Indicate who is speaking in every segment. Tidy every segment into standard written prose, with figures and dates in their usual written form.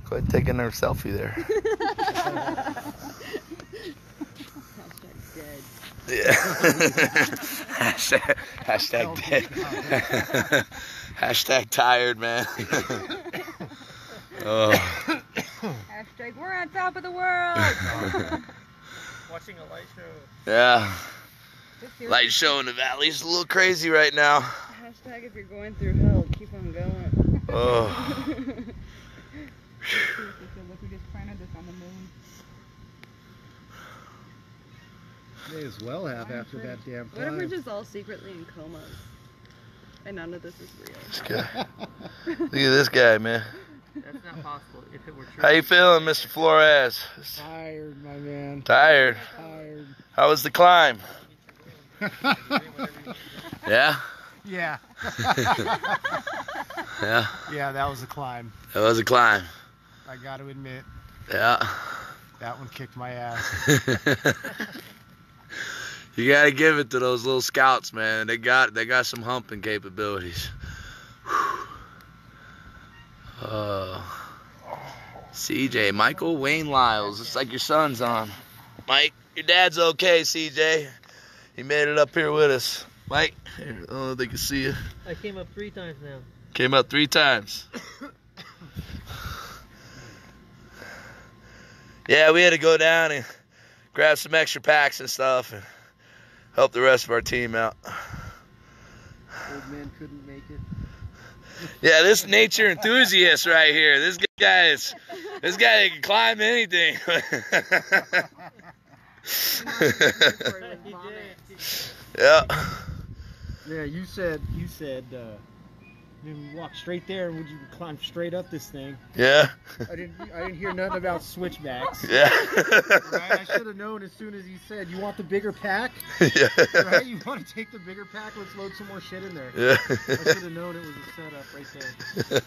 Speaker 1: Go ahead, take another selfie there.
Speaker 2: Hashtag dead.
Speaker 1: Yeah. Hashtag dead. Hashtag tired, man. Oh.
Speaker 2: Hashtag we're on top of the world.
Speaker 3: Watching a light show.
Speaker 1: Yeah. Light show in the valley is a little crazy right now.
Speaker 2: Hashtag if you're going through hell, keep on going.
Speaker 1: Oh.
Speaker 2: Look, we just planted this on the moon.
Speaker 4: May as well have after that damn
Speaker 2: What if we're
Speaker 4: climb.
Speaker 2: just all secretly in comas? And none of this is real.
Speaker 1: This guy. Look at this guy, man.
Speaker 3: That's not possible if it were true.
Speaker 1: How you feeling, Mr. Flores?
Speaker 4: Tired, my man.
Speaker 1: Tired.
Speaker 4: Tired.
Speaker 1: How was the climb? Yeah?
Speaker 4: Yeah.
Speaker 1: Yeah.
Speaker 4: Yeah, that was a climb.
Speaker 1: It was a climb.
Speaker 4: I got to admit,
Speaker 1: Yeah.
Speaker 4: that one kicked my ass.
Speaker 1: You gotta give it to those little scouts, man. They got some humping capabilities. CJ, Michael Wayne Lyles. It's like your son's on. Mike, your dad's okay, CJ. He made it up here with us. Mike, here, I don't know if they can see you.
Speaker 3: I came up 3 times now.
Speaker 1: Came up 3 times. Yeah, we had to go down and grab some extra packs and stuff and help the rest of our team out.
Speaker 4: Old man couldn't make it.
Speaker 1: Yeah, this nature enthusiast right here. This guy can climb anything. Yeah.
Speaker 4: Yeah, you said you walk straight there and would you climb straight up this thing?
Speaker 1: Yeah.
Speaker 4: I didn't hear nothing about switchbacks.
Speaker 1: Yeah.
Speaker 4: Right? I should have known as soon as you said you want the bigger pack.
Speaker 1: Yeah.
Speaker 4: Right? You want to take the bigger pack? Let's load some more shit in there.
Speaker 1: Yeah.
Speaker 4: I should have known it was a setup right there.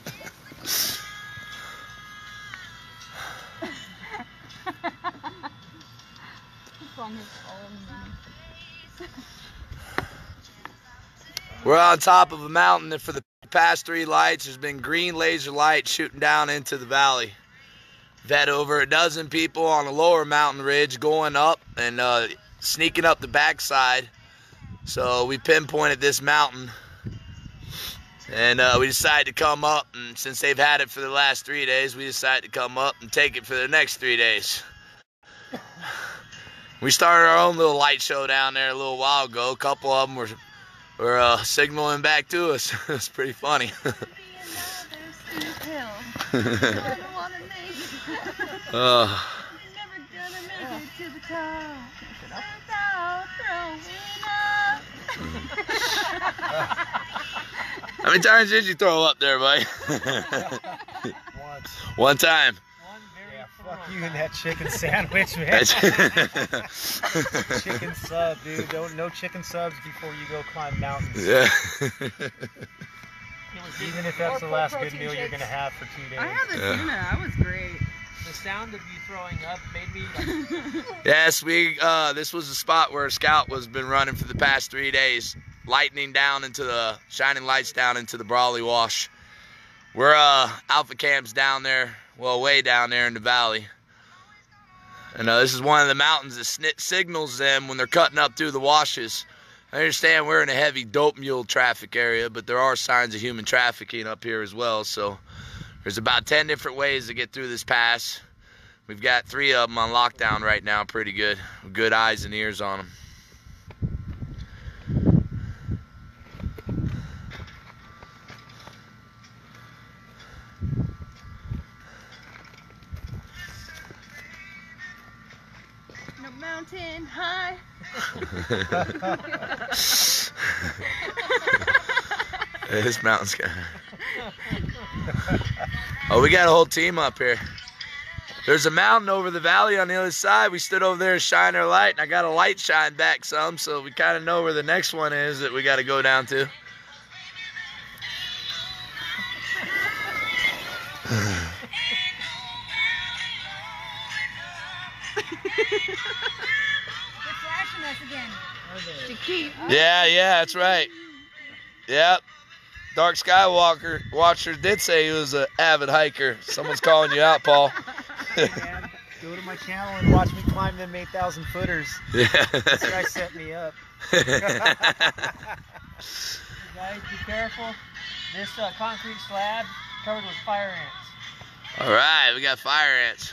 Speaker 1: We're on top of a mountain, and for the past 3 lights, there's been green laser light shooting down into the valley. We've had over a dozen people on the lower mountain ridge going up and sneaking up the backside. So we pinpointed this mountain, and we decided to come up, and since they've had it for the last 3 days, we decided to come up and take it for the next 3 days. We started our own little light show down there a little while ago. A couple of them were signaling back to us. It's pretty funny. How many times did you throw up there, buddy?
Speaker 4: Once.
Speaker 1: One time.
Speaker 4: Yeah, fuck you and that chicken sandwich, man. Chicken sub, dude. No chicken subs before you go climb mountains.
Speaker 1: Yeah.
Speaker 4: Even if that's the last good meal you're gonna have for 2 days.
Speaker 2: I had the tuna. That was great.
Speaker 3: The sound of you throwing up made me
Speaker 1: Yes, this was a spot where a scout was been running for the past 3 days, shining lights down into the Brawley Wash. We're Alpha Camp's down there, well, way down there in the valley. And this is one of the mountains that signals them when they're cutting up through the washes. I understand we're in a heavy dope mule traffic area, but there are signs of human trafficking up here as well. So there's about 10 different ways to get through this pass. We've got 3 of them on lockdown right now, pretty good. With good eyes and ears on them.
Speaker 2: No mountain high.
Speaker 1: This mountain's got... Oh, we got a whole team up here. There's a mountain over the valley on the other side. We stood over there and shined our light, and I got a light shine back some, so we kind of know where the next one is that we got to go down to.
Speaker 5: They're flashing us again.
Speaker 2: To keep.
Speaker 1: Yeah, that's right. Yep. Dark Skywalker watcher did say he was an avid hiker. Someone's calling you out, Paul.
Speaker 4: Hey, man, go to my channel and watch me climb them 8,000 footers.
Speaker 1: Yeah.
Speaker 4: This guy set me up.
Speaker 3: You guys, be careful. This concrete slab covered with fire ants.
Speaker 1: All right, we got fire ants.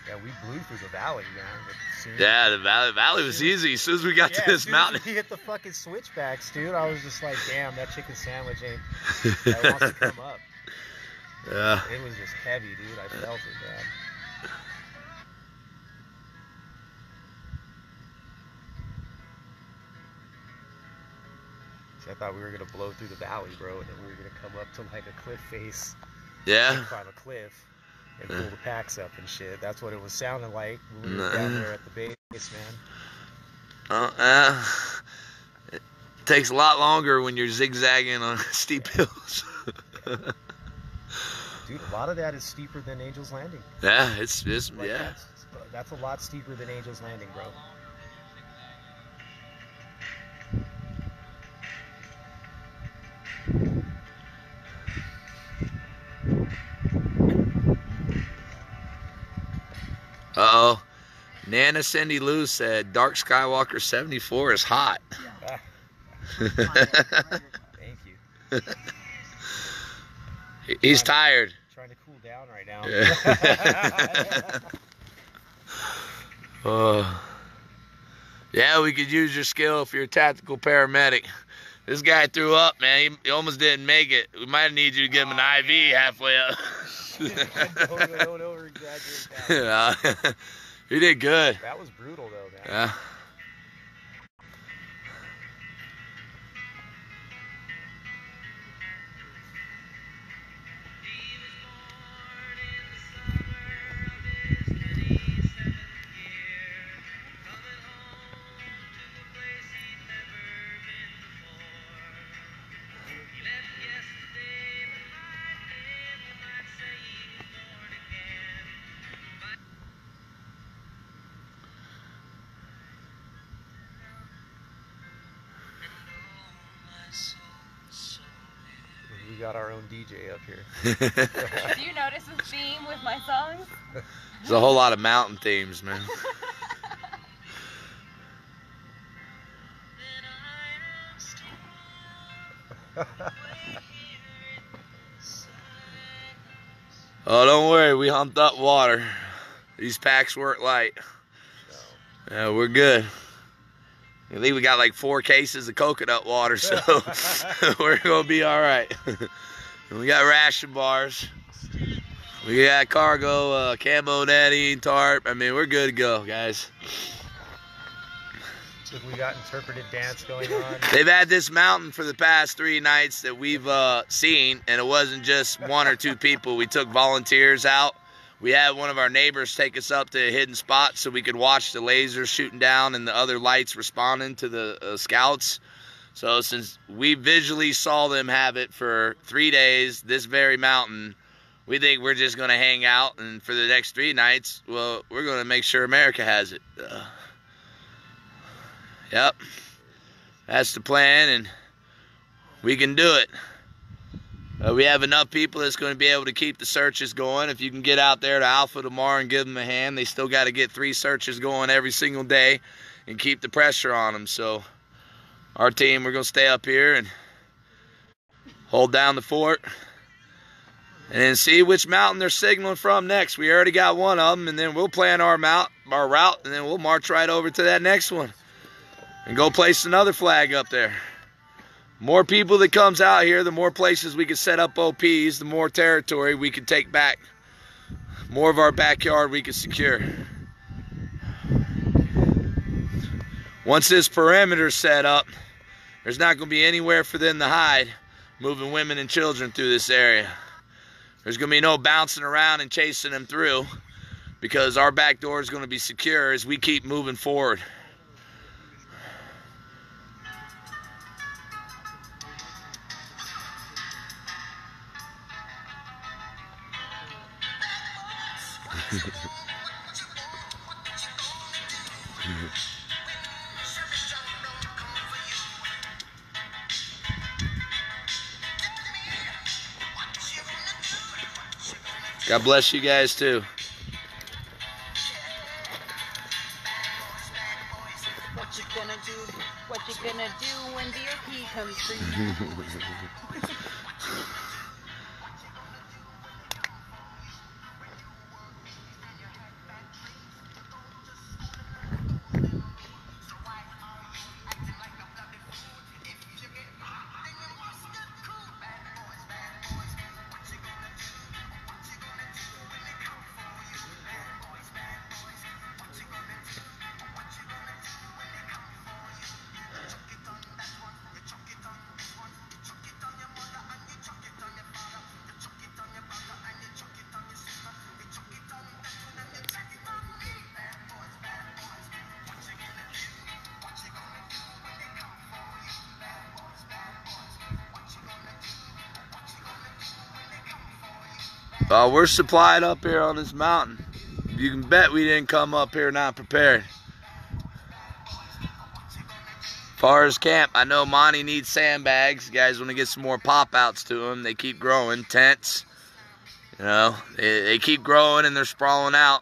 Speaker 4: Yeah, we blew through the valley, man.
Speaker 1: Yeah, the valley was easy. As soon as we got to this mountain.
Speaker 4: We hit the fucking switchbacks, dude. I was just like, damn, that chicken sandwich ain't that wants to come up.
Speaker 1: Yeah.
Speaker 4: It was just heavy, dude. I felt it, man. See, I thought we were gonna blow through the valley, bro, and then we were gonna come up to like a cliff face.
Speaker 1: Yeah.
Speaker 4: Climb a cliff and pull the packs up and shit. That's what it was sounding like when we were down there at the base, man.
Speaker 1: It takes a lot longer when you're zigzagging on steep hills.
Speaker 4: Dude, a lot of that is steeper than Angel's Landing.
Speaker 1: Yeah, it's
Speaker 4: Like,
Speaker 1: yeah.
Speaker 4: That's a lot steeper than Angel's Landing, bro.
Speaker 1: Uh-oh. Nana Cindy Lou said Dark Skywalker 74 is hot.
Speaker 4: Thank you.
Speaker 1: He's tired.
Speaker 4: Trying to cool down right now.
Speaker 1: Yeah, we could use your skill if you're a tactical paramedic. This guy threw up, man. He almost didn't make it. We might need you to give him an IV halfway up.
Speaker 4: Don't over-exaggerate that.
Speaker 1: You did good.
Speaker 4: That was brutal, though, man.
Speaker 1: Yeah.
Speaker 4: We got our own DJ up here.
Speaker 2: Do you notice a theme with my songs?
Speaker 1: There's a whole lot of mountain themes, man. Oh, don't worry. We humped up water. These packs weren't light. Yeah, we're good. I think we got like 4 cases of coconut water, so we're going to be all right. We got ration bars. We got cargo, camo netting, tarp. I mean, we're good to go, guys.
Speaker 4: So we got interpretive dance going on.
Speaker 1: They've had this mountain for the past 3 nights that we've seen, and it wasn't just 1 or 2 people. We took volunteers out. We had one of our neighbors take us up to a hidden spot so we could watch the lasers shooting down and the other lights responding to the scouts. So since we visually saw them have it for 3 days, this very mountain, we think we're just going to hang out. And for the next 3 nights, well, we're going to make sure America has it. Yep. That's the plan, and we can do it. We have enough people that's going to be able to keep the searches going. If you can get out there to Alpha tomorrow and give them a hand, they still got to get 3 searches going every single day and keep the pressure on them. So our team, we're going to stay up here and hold down the fort and then see which mountain they're signaling from next. We already got one of them, and then we'll plan our route, and then we'll march right over to that next one and go place another flag up there. More people that comes out here, the more places we can set up OPs, the more territory we can take back. More of our backyard we can secure. Once this perimeter's set up, there's not going to be anywhere for them to hide, moving women and children through this area. There's going to be no bouncing around and chasing them through, because our back door is going to be secure as we keep moving forward. God bless you guys too.
Speaker 2: What you gonna do? What you gonna do when VOP comes through?
Speaker 1: We're supplied up here on this mountain. You can bet we didn't come up here not prepared. Far as camp, I know Monty needs sandbags. You guys want to get some more pop-outs to them. They keep growing. Tents, you know, they keep growing and they're sprawling out.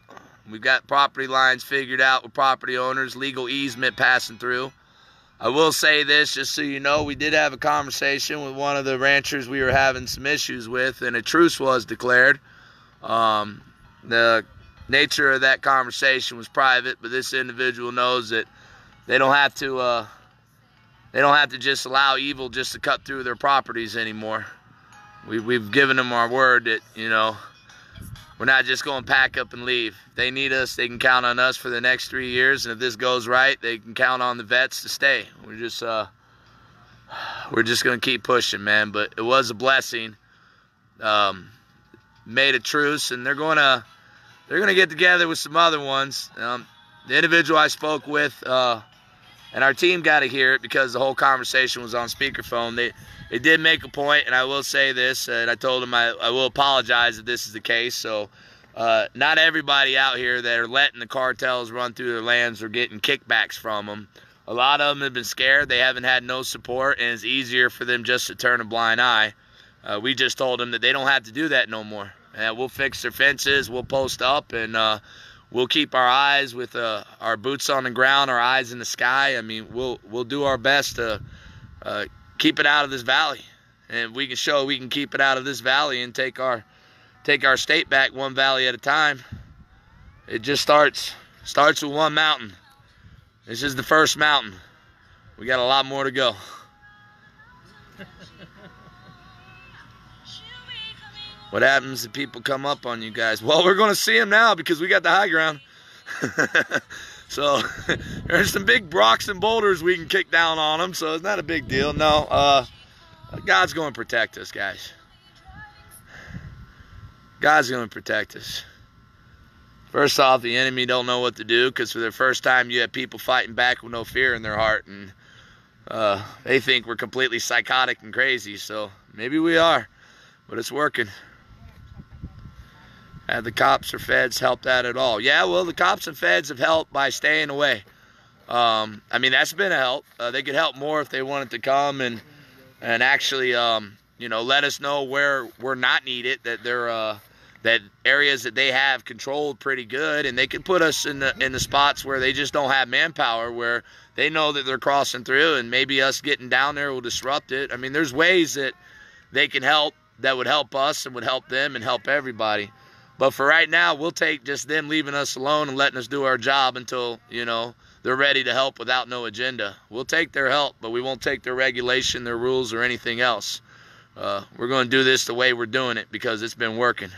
Speaker 1: We've got property lines figured out with property owners, legal easement passing through. I will say this, just so you know, we did have a conversation with one of the ranchers we were having some issues with, and a truce was declared. The nature of that conversation was private, but this individual knows that they don't have to just allow evil just to cut through their properties anymore. We've given them our word that, you know, we're not just going to pack up and leave. If they need us, they can count on us for the next 3 years, and if this goes right, they can count on the vets to stay. We're just going to keep pushing, man. But it was a blessing. Made a truce, and they're going to get together with some other ones. The individual I spoke with, and our team got to hear it because the whole conversation was on speakerphone. They did make a point, and I will say this, and I told them I will apologize if this is the case. So not everybody out here that are letting the cartels run through their lands are getting kickbacks from them. A lot of them have been scared. They haven't had no support, and it's easier for them just to turn a blind eye. We just told them that they don't have to do that no more. We'll fix their fences, we'll post up, and we'll keep our eyes with our boots on the ground, our eyes in the sky. I mean, we'll do our best to keep it out of this valley, and we can show we can keep it out of this valley and take our state back one valley at a time. It just starts with one mountain. This is the first mountain. We got a lot more to go. What happens if people come up on you guys? Well, we're going to see them now because we got the high ground. So there's some big rocks and boulders we can kick down on them, so it's not a big deal. No, God's going to protect us, guys. God's going to protect us. First off, the enemy don't know what to do because for the first time you have people fighting back with no fear in their heart, and they think we're completely psychotic and crazy, so maybe we are, but it's working. Have the cops or feds helped that at all? Yeah, well, the cops and feds have helped by staying away. I mean, that's been a help. They could help more if they wanted to come and actually, you know, let us know where we're not needed, that they're that areas that they have controlled pretty good, and they can put us in the spots where they just don't have manpower, where they know that they're crossing through, and maybe us getting down there will disrupt it. I mean, there's ways that they can help that would help us and would help them and help everybody. But for right now, we'll take just them leaving us alone and letting us do our job until, you know, they're ready to help without no agenda. We'll take their help, but we won't take their regulation, their rules, or anything else. We're going to do this the way we're doing it because it's been working.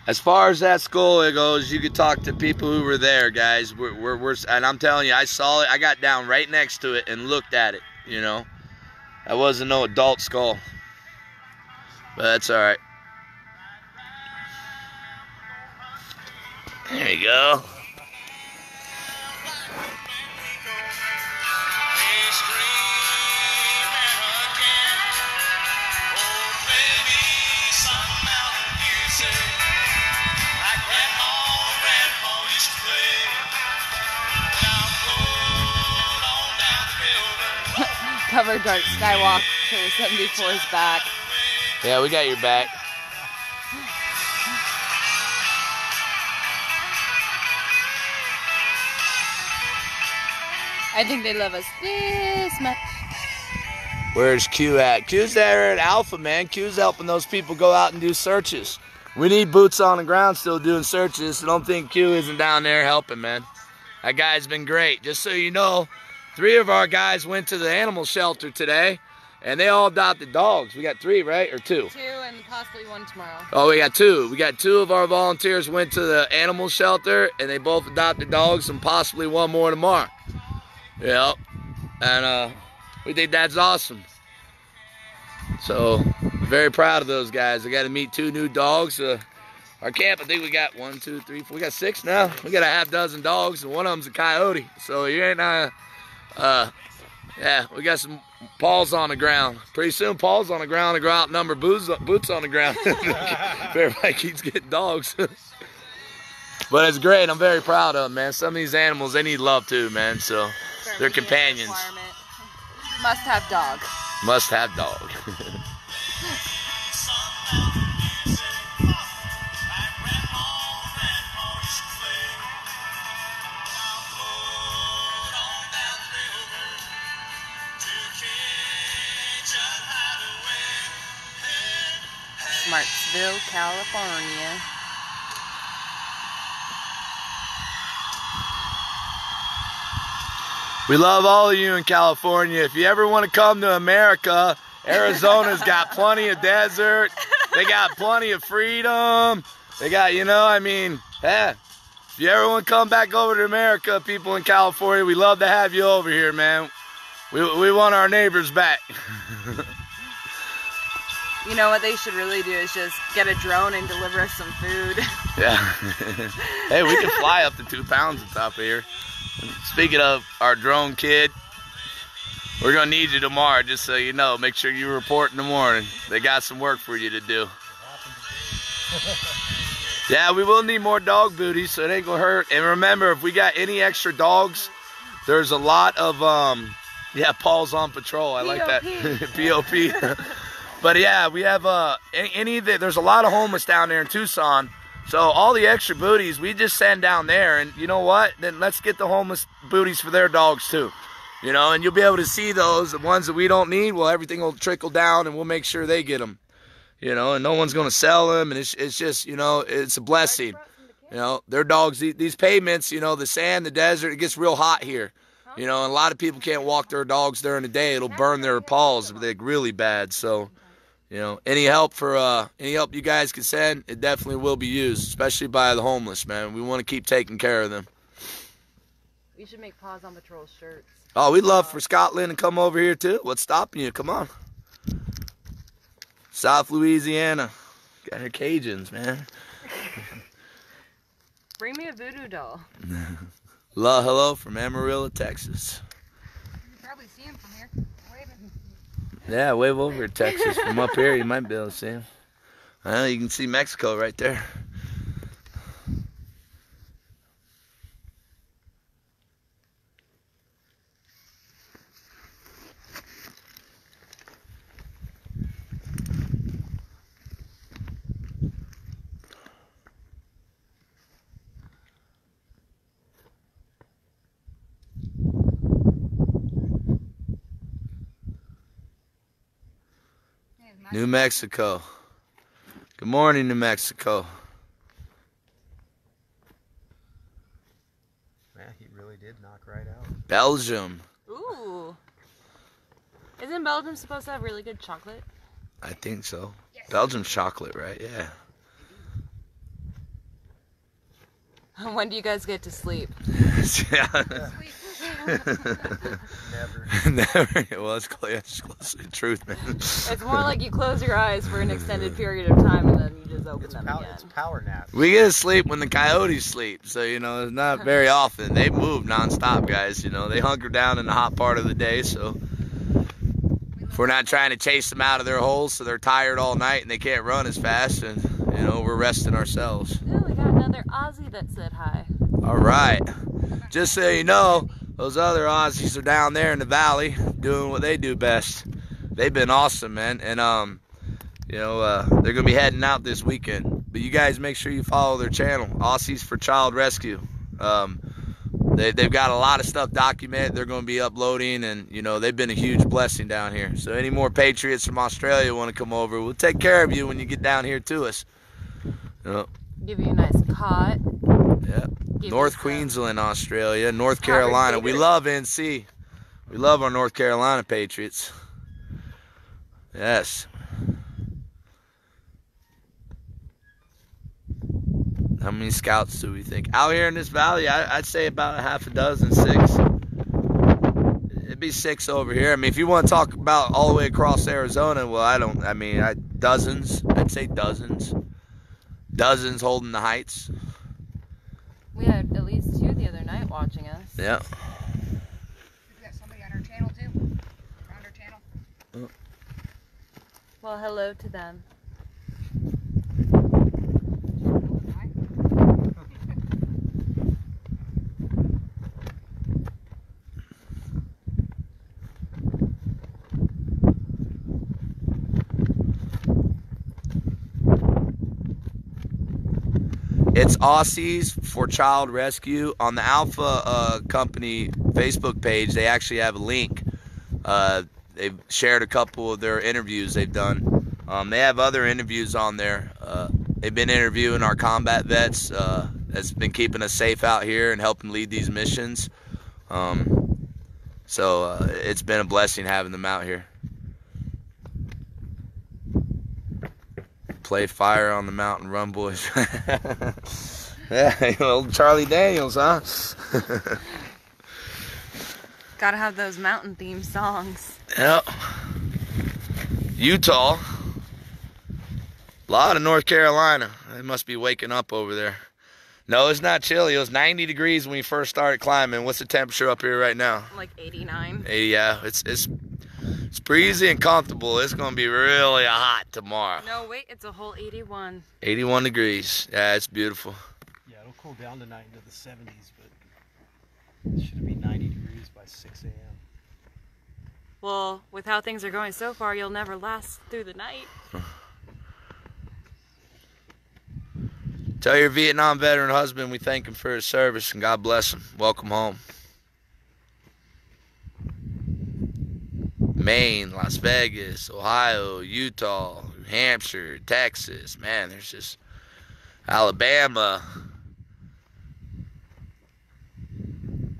Speaker 1: As far as that skull goes, you could talk to people who were there, guys. And I'm telling you, I saw it. I got down right next to it and looked at it, you know. That wasn't no adult skull. But that's all right. There you go.
Speaker 2: covered Dark Skywalker 74's back.
Speaker 1: Yeah, we got your back.
Speaker 2: I think they love us this much.
Speaker 1: Where's Q at? Q's there at Alpha, man. Q's helping those people go out and do searches. We need boots on the ground still doing searches, so don't think Q isn't down there helping, man. That guy's been great. Just so you know, 3 of our guys went to the animal shelter today, and they all adopted dogs. We got 3, right? Or 2?
Speaker 2: 2 and possibly 1 tomorrow.
Speaker 1: Oh, we got 2. We got 2 of our volunteers went to the animal shelter, and they both adopted dogs, and possibly 1 more tomorrow. Yep. And we think that's awesome. So, very proud of those guys. I got to meet 2 new dogs. Our camp, I think we got 1, 2, 3, 4. We got 6 now. We got a half dozen dogs, and one of them's a coyote. So you ain't yeah, we got some paws on the ground. Pretty soon, paws on the ground to go outnumber boots on the ground. If everybody keeps getting dogs. But it's great. I'm very proud of them, man. Some of these animals, they need love too, man. So they're companions.
Speaker 2: Must have dog.
Speaker 1: Must have dog.
Speaker 2: Smartsville, California.
Speaker 1: We love all of you in California. If you ever want to come to America, Arizona's got plenty of desert. They got plenty of freedom. They got, you know, I mean, yeah. If you ever want to come back over to America, people in California, we love to have you over here, man. We want our neighbors back.
Speaker 2: You know what they should really do is just get a drone and deliver us some food.
Speaker 1: Yeah. Hey, we can fly up to 2 pounds on top of here. Speaking of our drone kid, we're going to need you tomorrow, just so you know. Make sure you report in the morning. They got some work for you to do. Yeah, we will need more dog booties, so it ain't going to hurt. And remember, if we got any extra dogs, there's a lot of, yeah, Paul's on patrol. I like that. VOP. But yeah, we have, there's a lot of homeless down there in Tucson. So all the extra booties, we just send down there, and you know what? Then let's get the homeless booties for their dogs too. You know, and you'll be able to see those, the ones that we don't need, well, everything will trickle down, and we'll make sure they get them. You know, and no one's going to sell them, and it's just, you know, it's a blessing. You know, their dogs, these pavements, you know, the sand, the desert, it gets real hot here. You know, and a lot of people can't walk their dogs during the day. It'll burn their paws, they're really bad, so... You know, any help you guys can send, it definitely will be used, especially by the homeless, man. We want to keep taking care of them.
Speaker 2: We should make Paws on Patrol shirts.
Speaker 1: Oh, we'd love for Scotland to come over here too. What's stopping you? Come on. South Louisiana. Got her Cajuns, man.
Speaker 2: Bring me a voodoo doll.
Speaker 1: Hello from Amarillo, Texas.
Speaker 2: You can probably see him from here.
Speaker 1: Yeah, wave over Texas. From up here, you might be able to see him. Well, you can see Mexico right there. New Mexico. Good morning, New Mexico.
Speaker 4: Man, he really did knock right out.
Speaker 1: Belgium.
Speaker 2: Ooh. Isn't Belgium supposed to have really good chocolate?
Speaker 1: I think so. Yes. Belgium's chocolate, right? Yeah.
Speaker 2: When do you guys get to sleep?
Speaker 1: Yeah. Never. Well, it's close to the truth, man.
Speaker 2: It's more like you close your eyes for an extended period of time and then you just open them again.
Speaker 4: It's power nap.
Speaker 1: We get to sleep when the coyotes sleep, so you know it's not very often. They move nonstop, guys. You know they hunker down in the hot part of the day, so if we're not trying to chase them out of their holes, so they're tired all night and they can't run as fast, and you know we're resting ourselves.
Speaker 2: Oh, we got another Aussie that said hi.
Speaker 1: All right. Just so you know, those other Aussies are down there in the valley doing what they do best. They've been awesome, man. And you know, they're gonna be heading out this weekend. But you guys make sure you follow their channel, Aussies for Child Rescue. They've got a lot of stuff documented. They're going to be uploading, and you know, they've been a huge blessing down here. So any more patriots from Australia want to come over, we'll take care of you when you get down here to us. Yep.
Speaker 2: Give you a nice cot.
Speaker 1: Yep.
Speaker 2: Give
Speaker 1: North
Speaker 2: you
Speaker 1: Queensland, Australia, North Carolina. We love NC. We love our North Carolina Patriots. Yes. How many scouts do we think? Out here in this valley, I'd say about a half a dozen, 6. It'd be 6 over here. I mean, if you want to talk about all the way across Arizona, well, dozens. I'd say dozens. Dozens holding the heights.
Speaker 2: We had at least 2 the other night watching us.
Speaker 1: Yeah.
Speaker 5: We got somebody on our channel too. On our channel.
Speaker 2: Well, hello to them.
Speaker 1: It's Aussies for Child Rescue. On the Alpha Company Facebook page, they actually have a link. They've shared a couple of their interviews they've done. They have other interviews on there. They've been interviewing our combat vets that's been keeping us safe out here and helping lead these missions. So it's been a blessing having them out here. Play Fire on the Mountain, Run Boys. Yeah, old Charlie Daniels, huh?
Speaker 2: Gotta have those mountain theme songs.
Speaker 1: Yep. Utah. A lot of North Carolina. They must be waking up over there. No, it's not chilly. It was 90 degrees when we first started climbing. What's the temperature up here right now?
Speaker 2: Like 89.
Speaker 1: 80, yeah. It's breezy and comfortable. It's going to be really hot tomorrow.
Speaker 2: No, wait, it's a whole 81.
Speaker 1: 81 degrees. Yeah, it's beautiful.
Speaker 4: Yeah, it'll cool down tonight into the 70s, but it should be 90 degrees by 6 a.m.
Speaker 2: Well, with how things are going so far, you'll never last through the night.
Speaker 1: Tell your Vietnam veteran husband we thank him for his service and God bless him. Welcome home. Maine, Las Vegas, Ohio, Utah, New Hampshire, Texas. Man, there's just Alabama.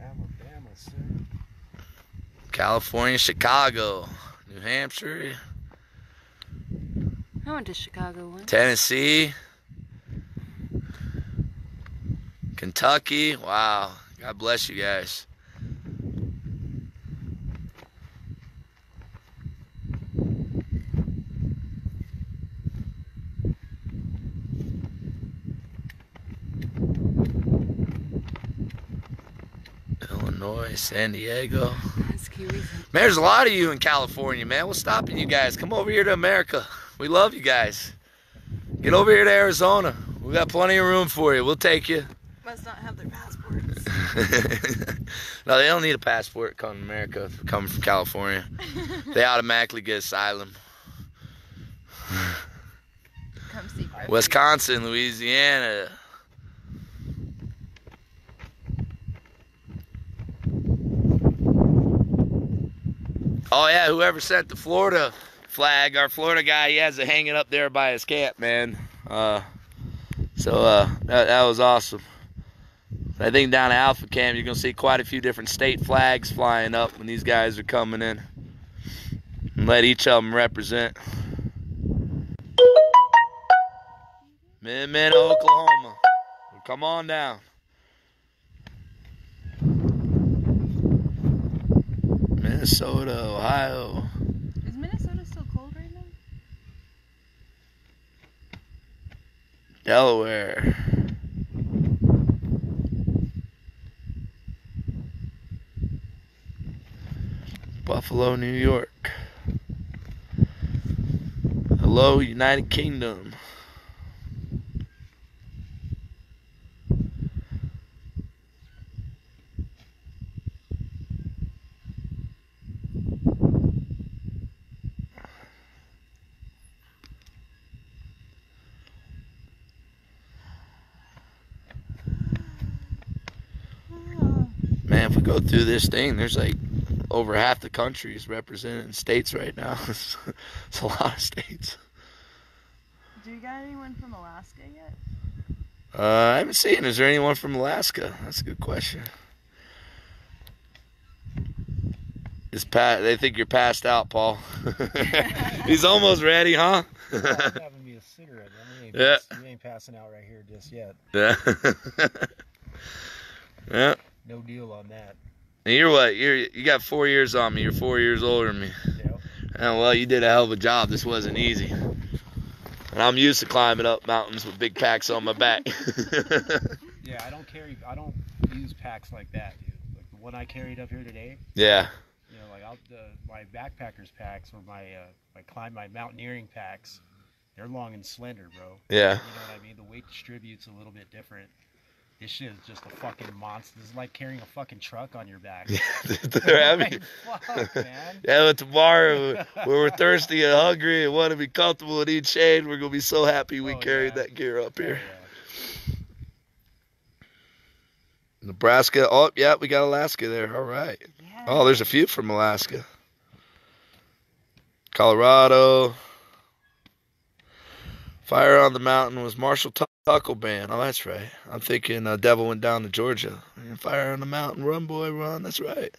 Speaker 4: Alabama, sir.
Speaker 1: California, Chicago, New Hampshire,
Speaker 2: I went to Chicago once.
Speaker 1: Tennessee, Kentucky. Wow. God bless you guys. Illinois, San Diego.
Speaker 2: That's Kiwis.
Speaker 1: Man, there's a lot of you in California, man. What's stopping you guys? Come over here to America. We love you guys. Get over here to Arizona. We got plenty of room for you. We'll take you.
Speaker 2: Must not have their passports.
Speaker 1: No, they don't need a passport coming to America, coming from California. They automatically get asylum.
Speaker 2: Come see Greg.
Speaker 1: Wisconsin, Louisiana. Oh yeah, whoever sent the Florida flag, our Florida guy, he has it hanging up there by his camp, man. That was awesome. I think down at Alpha Camp, you're going to see quite a few different state flags flying up when these guys are coming in. And let each of them represent. Minnesota, Oklahoma. Well, come on down. Minnesota, Ohio.
Speaker 2: Is Minnesota still cold right now?
Speaker 1: Delaware. Buffalo, New York. Hello, United Kingdom. man, if we go through this thing, there's like over half the country is represented in states right now. It's a lot of states.
Speaker 2: Do you got anyone from Alaska yet?
Speaker 1: I haven't seen. Is there anyone from Alaska? That's a good question. They think you're passed out, Paul. He's almost ready, huh?
Speaker 4: Having me a cigarette.
Speaker 1: Yeah.
Speaker 4: You ain't passing out right here just yet.
Speaker 1: Yeah. Yeah.
Speaker 4: No deal on that.
Speaker 1: And you're what? You got 4 years on me. You're 4 years older than me.
Speaker 4: Yeah.
Speaker 1: Oh, well, you did a hell of a job. This wasn't easy. And I'm used to climbing up mountains with big packs on my back.
Speaker 4: Yeah, I don't use packs like that, dude. Like the one I carried up here today.
Speaker 1: Yeah.
Speaker 4: You know, like my backpackers packs or my mountaineering packs, they're long and slender, bro.
Speaker 1: Yeah.
Speaker 4: You know what I mean? The weight distributes a little bit different. This shit is just a fucking monster. This is like carrying a fucking truck on your back.
Speaker 1: They're heavy.
Speaker 4: Fuck, man.
Speaker 1: Yeah, but tomorrow, when we're thirsty and hungry and want to be comfortable and eat shade, we're going to be so happy we carried that gear up here.
Speaker 4: Yeah.
Speaker 1: Nebraska. Oh, yeah, we got Alaska there. All right.
Speaker 2: Yeah.
Speaker 1: Oh, there's a few from Alaska. Colorado. Fire on the Mountain was Marshall Tuckle Band. Oh, that's right. I'm thinking Devil Went Down to Georgia. Fire on the Mountain, run, boy, run. That's right.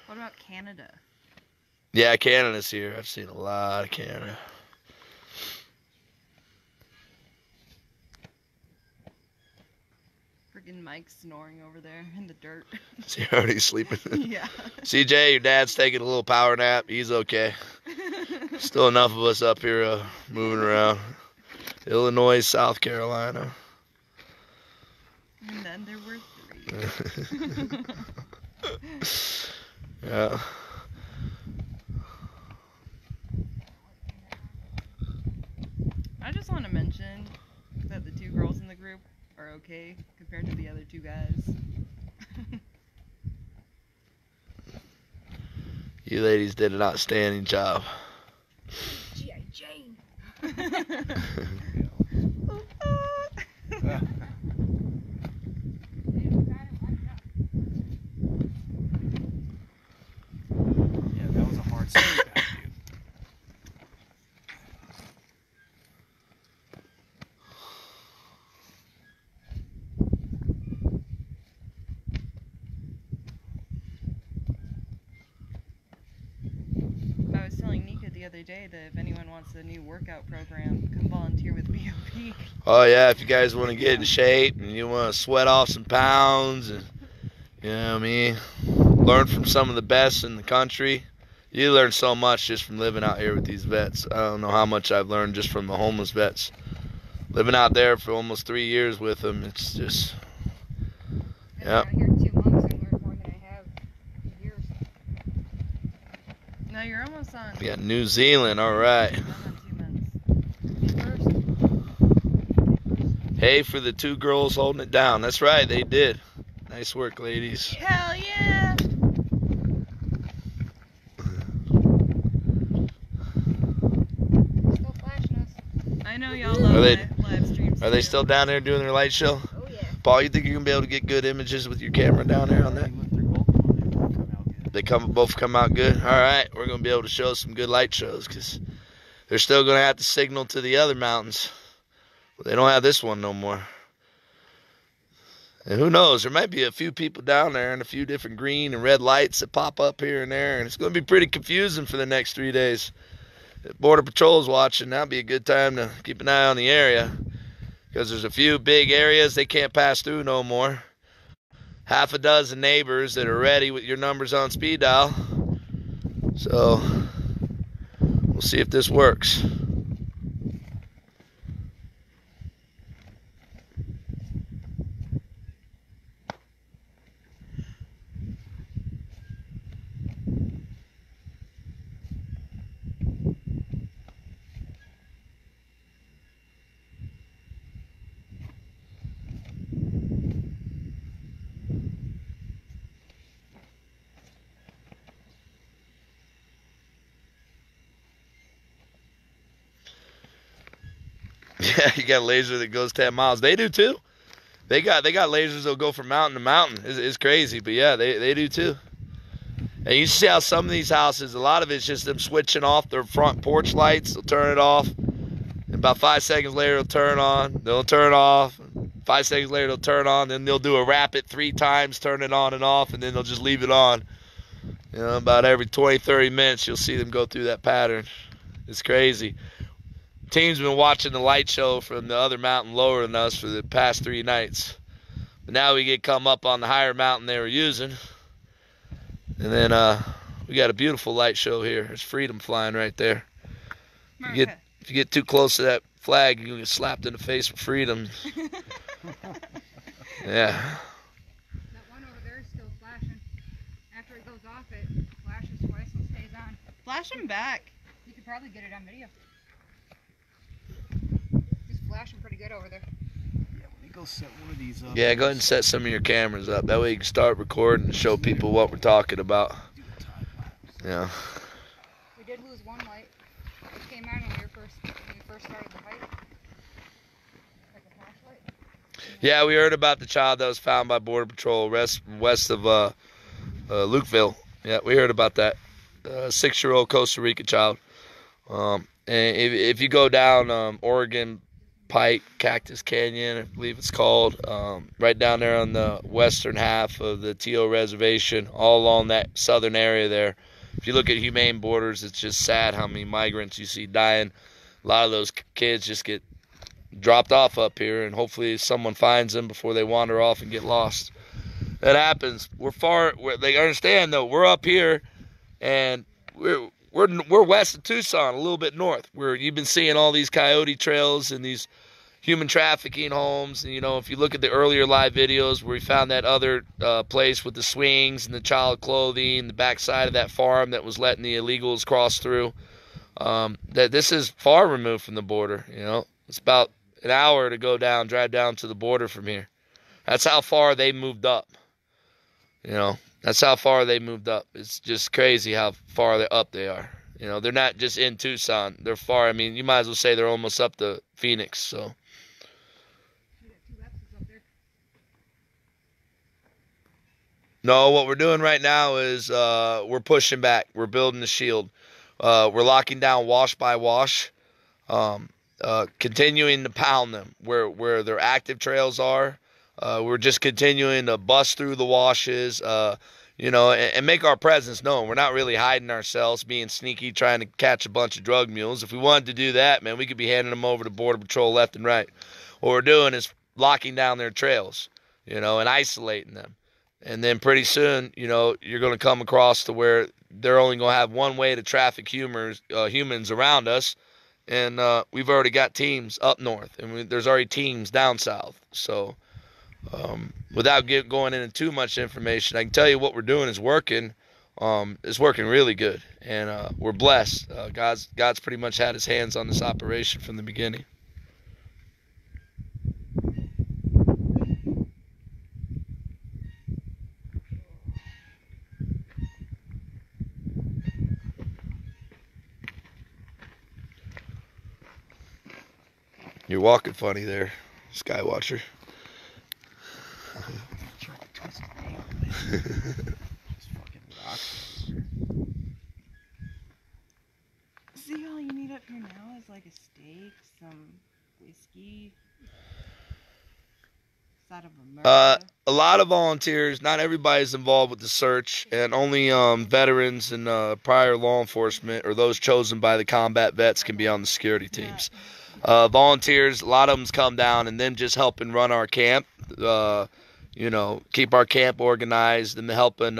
Speaker 2: What about Canada?
Speaker 1: Yeah, Canada's here. I've seen a lot of Canada.
Speaker 2: Freaking Mike snoring over there in the dirt.
Speaker 1: Is he already sleeping?
Speaker 2: Yeah.
Speaker 1: CJ, your dad's taking a little power nap. He's okay. Still enough of us up here moving around. Illinois, South Carolina.
Speaker 2: And then there were 3.
Speaker 1: Yeah.
Speaker 2: I just want to mention that the 2 girls in the group are okay compared to the other 2 guys.
Speaker 1: You ladies did an outstanding job.
Speaker 5: G.I. Jane.
Speaker 4: Yeah, that was a hard sleep back, dude.
Speaker 2: I was telling Nika the other day that if anyone wants a new workout program, come volunteer with VOP.
Speaker 1: Oh, yeah, if you guys want to get in shape and you want to sweat off some pounds and, you know what I mean, learn from some of the best in the country. You learn so much just from living out here with these vets. I don't know how much I've learned just from the homeless vets. Living out there for almost 3 years with them, it's just,
Speaker 5: I've been out here 2 months and learned more than I have in years.
Speaker 2: No, you're almost on.
Speaker 1: we got New Zealand, all right.
Speaker 2: I'm on 2 months.
Speaker 1: Hey, for the 2 girls holding it down. That's right, they did. Nice work, ladies.
Speaker 2: Hell yeah!
Speaker 5: Still flashing us.
Speaker 2: I know y'all love live streams.
Speaker 1: Are they
Speaker 2: too.
Speaker 1: still down there doing their light show?
Speaker 5: Oh yeah.
Speaker 1: Paul, you think you're going to be able to get good images with your camera down there on that?
Speaker 4: You look through both of them, they both come out good.
Speaker 1: They both come out good? All right, we're going to be able to show some good light shows because they're still going to have to signal to the other mountains. But they don't have this one no more. And who knows, there might be a few people down there and a few different green and red lights that pop up here and there, and it's going to be pretty confusing for the next 3 days. If Border Patrol's watching, that'd be a good time to keep an eye on the area because there's a few big areas they can't pass through no more. Half a dozen neighbors that are ready with your numbers on speed dial. So we'll see if this works. Yeah, you got a laser that goes 10 miles. They do too. They got lasers that'll go from mountain to mountain. It's crazy, but yeah, they do too. And you see how some of these houses, a lot of it's just them switching off their front porch lights. They'll turn it off. And about 5 seconds later, it'll turn on. They'll turn off. 5 seconds later, they'll turn on. Then they'll do a rapid 3 times, turn it on and off, and then they'll just leave it on. You know, about every 20, 30 minutes, you'll see them go through that pattern. It's crazy. Team's been watching the light show from the other mountain lower than us for the past 3 nights. But now we get come up on the higher mountain they were using. And then we got a beautiful light show here. There's freedom flying right there. If you get too close to that flag, you get slapped in the face with freedom. Yeah.
Speaker 5: That one over there is still flashing. After it goes off, it flashes twice and stays on.
Speaker 2: Flash him back.
Speaker 5: You could probably get it on video. He's flashing pretty good over there.
Speaker 4: Yeah, let me go set one of these up.
Speaker 1: Yeah, go ahead and set some of your cameras up. That way you can start recording and show people what we're talking about. Yeah.
Speaker 5: We did lose one light. It came on when we first started the hike. Like a flashlight.
Speaker 1: Yeah, we heard about the child that was found by Border Patrol west of Lukeville. Yeah, we heard about that. 6-year-old Costa Rica child. And if you go down Oregon Pike, Cactus Canyon, I believe it's called, right down there on the western half of the Teal Reservation, all along that southern area there. If you look at Humane Borders, it's just sad how many migrants you see dying. A lot of those kids just get dropped off up here, and hopefully someone finds them before they wander off and get lost. That happens. They understand though. We're up here, and we're west of Tucson, a little bit north, where you've been seeing all these coyote trails and these human trafficking homes. And, you know, if you look at the earlier live videos where we found that other place with the swings and the child clothing, the backside of that farm that was letting the illegals cross through, that this is far removed from the border. You know, it's about an hour to drive down to the border from here. That's how far they moved up. You know, that's how far they moved up. It's just crazy how far up they are. You know, they're not just in Tucson. They're far. I mean, you might as well say they're almost up to Phoenix. So. No, what we're doing right now is we're pushing back. We're building the shield. We're locking down wash by wash, continuing to pound them where their active trails are. We're just continuing to bust through the washes, you know, and make our presence known. We're not really hiding ourselves, being sneaky, trying to catch a bunch of drug mules. If we wanted to do that, man, we could be handing them over to Border Patrol left and right. What we're doing is locking down their trails, you know, and isolating them. And then pretty soon, you know, you're going to come across to where they're only going to have one way to traffic humans around us. And we've already got teams up north, and there's already teams down south. So without going into too much information, I can tell you what we're doing is working. It's working really good, and we're blessed. God's pretty much had his hands on this operation from the beginning. You're walking funny there, Skywatcher.
Speaker 2: See, all you need up here now is like a steak, some whiskey, side of America.
Speaker 1: A lot of volunteers, not everybody's involved with the search, and only veterans and prior law enforcement or those chosen by the combat vets can be on the security teams. Volunteers, a lot of them's come down and them just helping run our camp, you know, keep our camp organized, and helping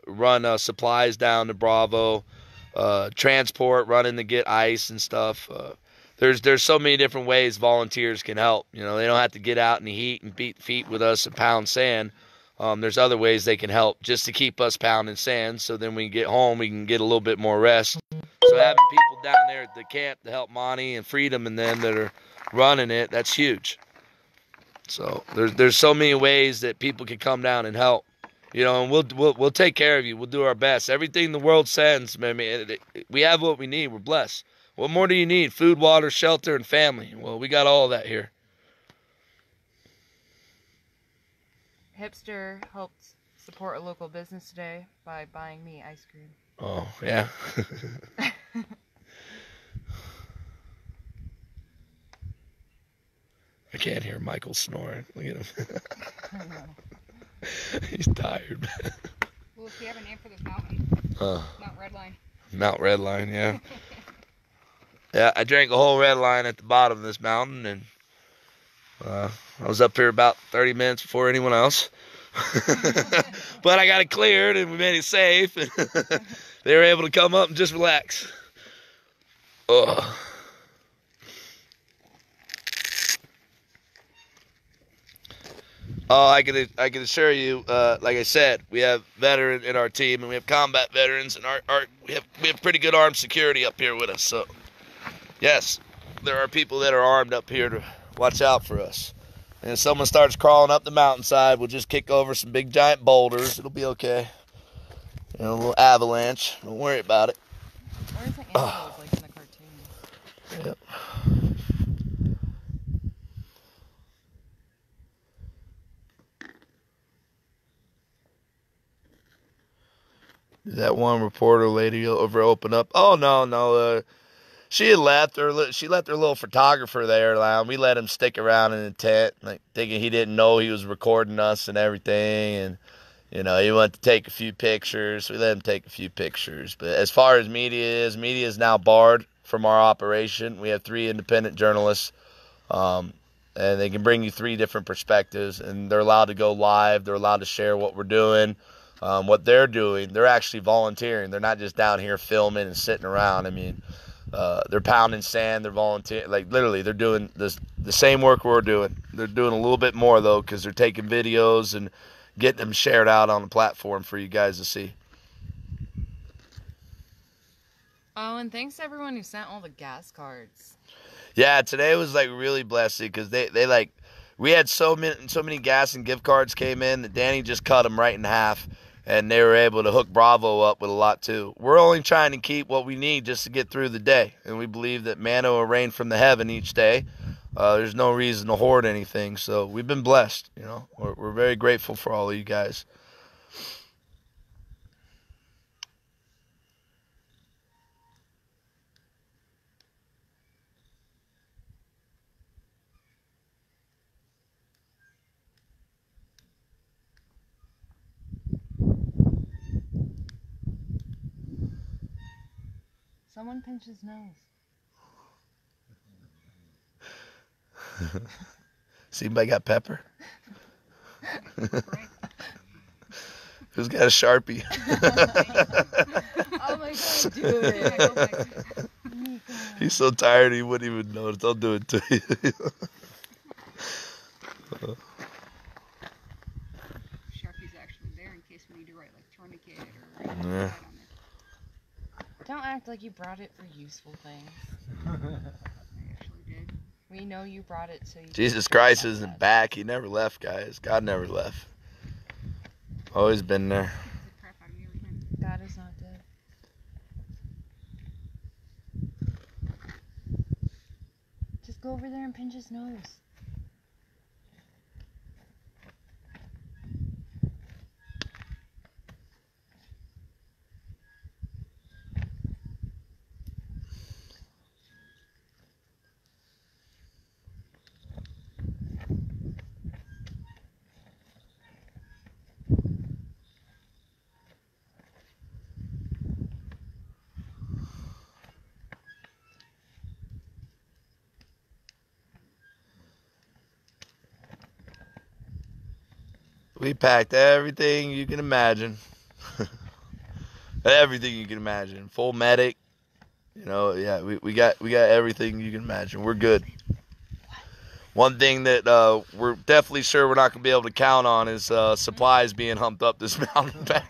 Speaker 1: run supplies down to Bravo, transport, running to get ice and stuff. There's so many different ways volunteers can help. You know, they don't have to get out in the heat and beat feet with us and pound sand. There's other ways they can help just to keep us pounding sand, so then when we get home, we can get a little bit more rest. So having people down there at the camp to help Monty and Freedom and them that are running it, that's huge. So there's so many ways that people can come down and help. You know, and we'll take care of you. We'll do our best. Everything the world sends, I mean, we have what we need. We're blessed. What more do you need? Food, water, shelter, and family. Well, we got all of that here.
Speaker 2: Hipster helped support a local business today by buying me ice cream.
Speaker 1: Oh, yeah. I can't hear Michael snoring. Look at him.
Speaker 2: I know.
Speaker 1: He's tired.
Speaker 5: Well, if you have a name for this mountain, Mount Redline.
Speaker 1: Mount Redline, yeah. Yeah, I drank a whole red line at the bottom of this mountain, and I was up here about 30 minutes before anyone else. But I got it cleared, and we made it safe, and they were able to come up and just relax. Ugh. Oh, I can assure you, like I said, we have veteran in our team, and we have combat veterans, and we have pretty good armed security up here with us. So, yes, there are people that are armed up here to watch out for us. And if someone starts crawling up the mountainside, we'll just kick over some big giant boulders. It'll be okay. You know, a little avalanche. Don't worry about it.
Speaker 2: Where's the animals like in the cartoon?
Speaker 1: Yep. Did that one reporter lady over open up? Oh, no. She had left. She left her little photographer there. We let him stick around in the tent, like thinking he didn't know he was recording us and everything. And, you know, he wanted to take a few pictures. We let him take a few pictures. But as far as media is now barred from our operation. We have 3 independent journalists, and they can bring you 3 different perspectives. And they're allowed to go live. They're allowed to share what we're doing. What they're doing, they're actually volunteering. They're not just down here filming and sitting around. I mean, they're pounding sand. They're volunteering. Like, literally, they're doing the same work we're doing. They're doing a little bit more, though, because they're taking videos and getting them shared out on the platform for you guys to see.
Speaker 2: Oh, and thanks to everyone who sent all the gas cards.
Speaker 1: Yeah, today was, like, really blessed because they we had so many gas and gift cards came in that Danny just cut them right in half. And they were able to hook Bravo up with a lot, too. We're only trying to keep what we need just to get through the day. And we believe that manna will rain from the heaven each day. There's no reason to hoard anything. So we've been blessed, you know. We're very grateful for all of you guys.
Speaker 2: Someone pinch his nose.
Speaker 1: See anybody got pepper? Who's got a Sharpie?
Speaker 2: Oh my god, do it.
Speaker 1: He's so tired he wouldn't even notice. I'll do it to you.
Speaker 5: Sharpie's actually there in case we need to write like tourniquet or
Speaker 1: Yeah.
Speaker 5: on there.
Speaker 2: Don't act like you brought it for useful things.
Speaker 5: I actually did.
Speaker 2: We know you brought it so you
Speaker 1: Jesus Christ isn't back. He never left, guys. God never left. Always been there.
Speaker 5: The crap out of me every time.
Speaker 2: God is not dead. Just go over there and pinch his nose.
Speaker 1: We packed everything you can imagine. Everything you can imagine. Full medic. You know, yeah, we got everything you can imagine. We're good. One thing that we're definitely sure we're not going to be able to count on is supplies being humped up this mountain back.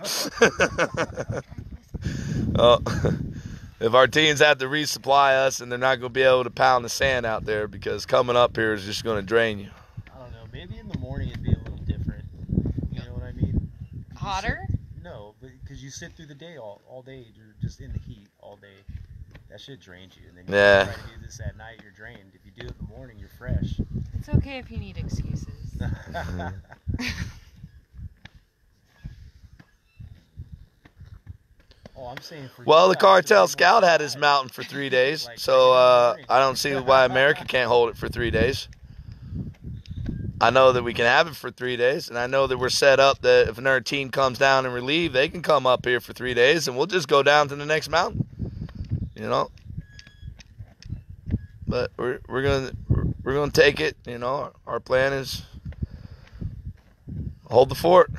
Speaker 1: If our teams have to resupply us, and they're not going to be able to pound the sand out there because coming up here is just going to drain you.
Speaker 4: I don't know. Maybe in the morning it'd be a little different. You know what I mean?
Speaker 2: Hotter?
Speaker 4: No, but because you sit through the day all day, you're just in the heat all day. That shit drains you, and then you
Speaker 1: Yeah.
Speaker 4: try to do this at night, you're drained. If you do it in the morning, you're fresh.
Speaker 2: It's okay if you need excuses.
Speaker 4: Oh, I'm saying for
Speaker 1: Well,
Speaker 4: you
Speaker 1: the
Speaker 4: guys,
Speaker 1: cartel
Speaker 4: it's
Speaker 1: scout had
Speaker 4: almost
Speaker 1: his mountain for 3 days,
Speaker 4: Like,
Speaker 1: so
Speaker 4: right
Speaker 1: I don't see why America can't hold it for 3 days. I know that we can have it for 3 days, and I know that we're set up that if another team comes down and relieve, they can come up here for 3 days, and we'll just go down to the next mountain. You know. But we're gonna take it. You know, our plan is hold the fort.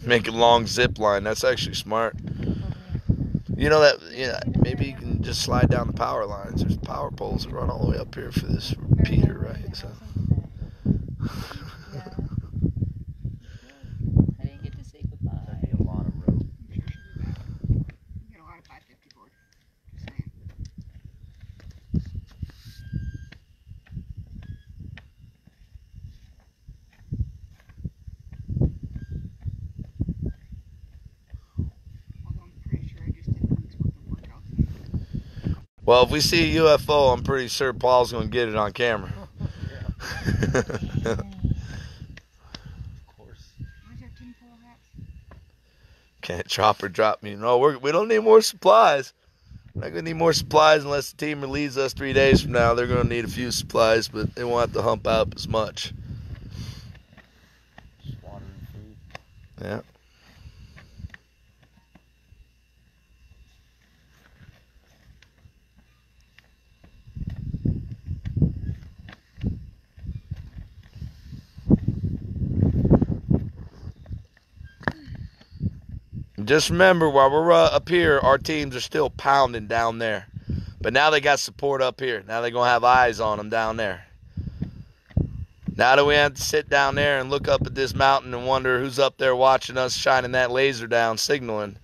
Speaker 1: Make a long zip line. That's actually smart. You know that? Yeah, maybe you can just slide down the power lines. There's power poles that run all the way up here for this repeater, right? So.
Speaker 2: I didn't get to say goodbye.
Speaker 4: That'd be a lot of rope.
Speaker 5: I'm sure she'll be back. You get a lot of 550 board. Just saying. Although I'm pretty sure I just did a week's worth of workouts.
Speaker 1: Well, if we see a UFO, I'm pretty sure Paul's gonna get it on camera.
Speaker 4: Of course.
Speaker 5: Where's your tinfoil hats?
Speaker 1: Can't chop or drop me. No, we don't need more supplies. We're not gonna need more supplies unless the team relieves us 3 days from now. They're gonna need a few supplies, but they won't have to hump out as much.
Speaker 4: Just water and food.
Speaker 1: Yeah. Just remember, while we're up here, our teams are still pounding down there. But now they got support up here. Now they're going to have eyes on them down there. Now that we have to sit down there and look up at this mountain and wonder who's up there watching us shining that laser down, signaling,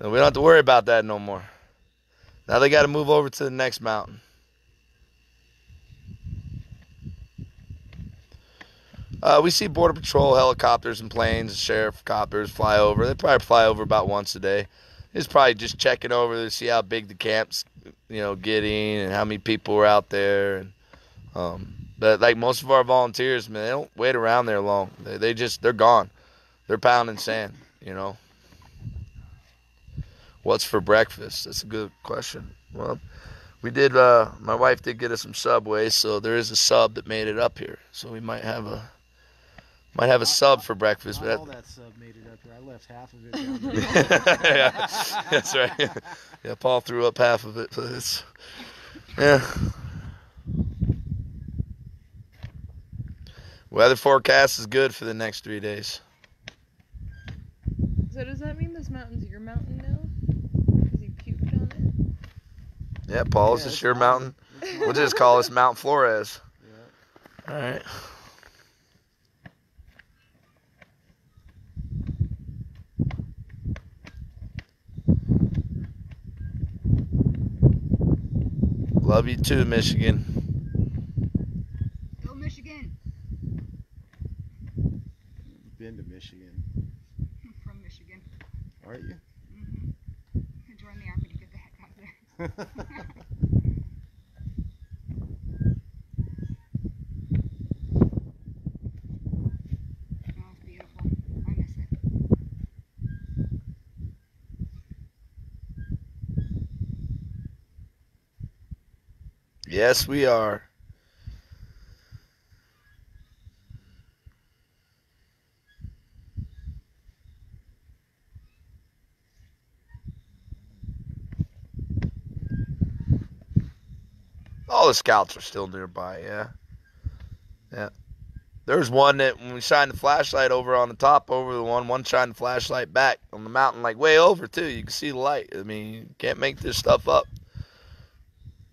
Speaker 1: we don't have to worry about that no more. Now they got to move over to the next mountain. We see Border Patrol helicopters and planes, sheriff copters fly over. They probably fly over about once a day. It's probably just checking over to see how big the camp's, getting and how many people are out there. And but like most of our volunteers, man, they don't wait around there long. They're gone. They're pounding sand. What's for breakfast? That's a good question. Well, we did. My wife did get us some Subway, so there is a sub that made it up here. So we might have a sub for breakfast.
Speaker 4: Not
Speaker 1: But
Speaker 4: all that sub made it up here. I left half of it down there.
Speaker 1: yeah, that's right. Yeah, Paul threw up half of it, but it's Weather forecast is good for the next 3 days.
Speaker 2: So does that mean this mountain's your mountain now? Because you puked on it?
Speaker 1: Yeah, Paul,
Speaker 4: Yeah,
Speaker 1: is this
Speaker 4: it's
Speaker 1: your
Speaker 4: mine.
Speaker 1: mountain?
Speaker 4: It's
Speaker 1: We'll
Speaker 4: mine.
Speaker 1: just call this Mount Flores.
Speaker 4: Yeah.
Speaker 1: All right. Love you too, Michigan.
Speaker 5: Go Michigan.
Speaker 4: Been to Michigan,
Speaker 5: I'm from Michigan.
Speaker 4: aren't you?
Speaker 5: I joined the army to get the heck out of there. Oh, it's beautiful. I miss it.
Speaker 1: Yes, we are. All the scouts are still nearby, yeah. Yeah. There's one that when we shined the flashlight over on the top over the one shined the flashlight back on the mountain, like way over too. You can see the light. I mean, you can't make this stuff up.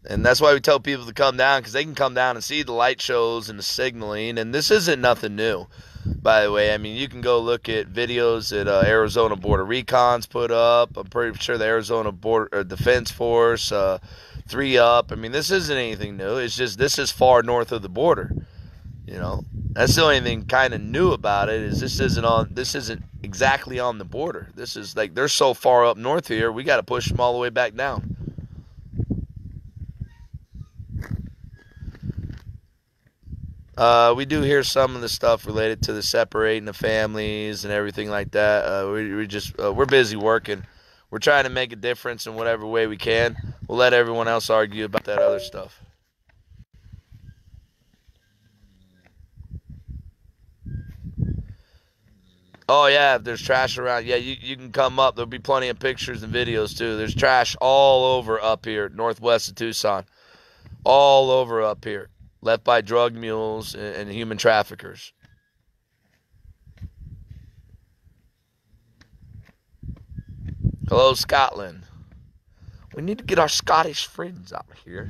Speaker 1: And that's why we tell people to come down, because they can come down and see the light shows and the signaling. And this isn't nothing new, by the way. I mean, you can go look at videos that Arizona Border Recon's put up. I'm pretty sure the Arizona Border Defense Force, 3UP. I mean, this isn't anything new. It's just this is far north of the border. That's the only thing kind of new about it is this isn't exactly on the border. This is like they're so far up north here, we got to push them all the way back down. We do hear some of the stuff related to the separating the families and everything like that. We're busy working. We're trying to make a difference in whatever way we can. We'll let everyone else argue about that other stuff. Oh yeah, if there's trash around, yeah, you can come up. There'll be plenty of pictures and videos too. There's trash all over up here, northwest of Tucson, all over up here, left by drug mules and human traffickers. Hello, Scotland. We need to get our Scottish friends out here.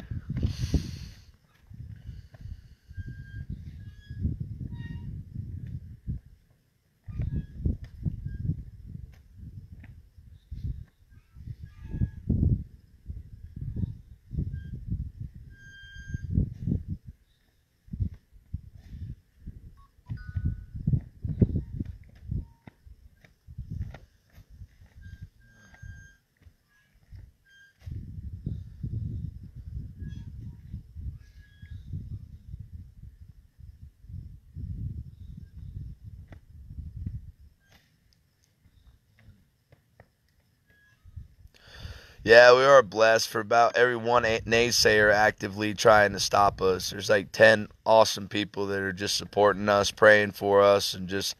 Speaker 1: Yeah, we are blessed for about every one naysayer actively trying to stop us. There's like 10 awesome people that are just supporting us, praying for us, and just,